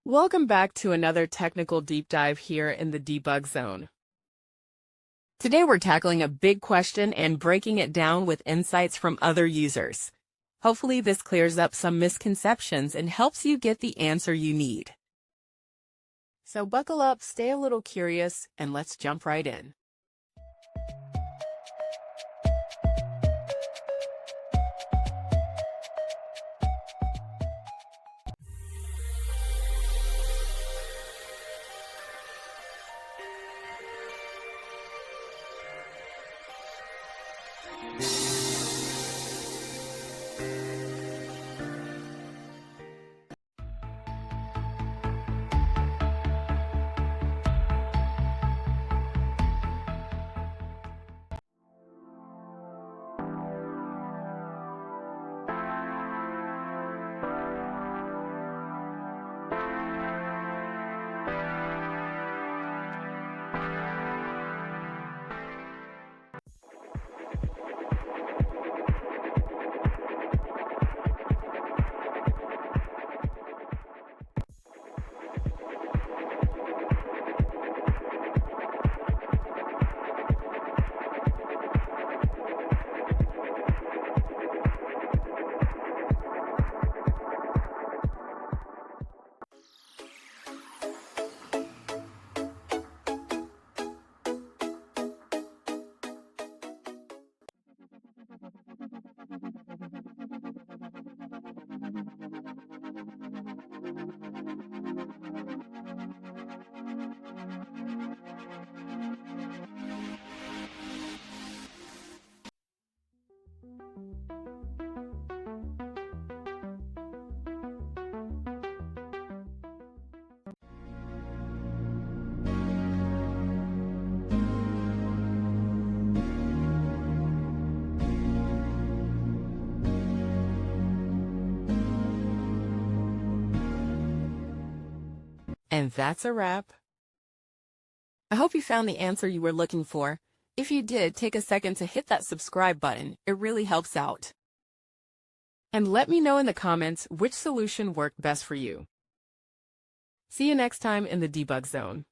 Welcome back to another technical deep dive here in the debug zone. Today we're tackling a big question and breaking it down with insights from other users. Hopefully this clears up some misconceptions and helps you get the answer you need. So buckle up, stay a little curious, and let's jump right in. And that's a wrap. I hope you found the answer you were looking for. If you did, take a second to hit that subscribe button. It really helps out. And let me know in the comments which solution worked best for you. See you next time in the debug zone.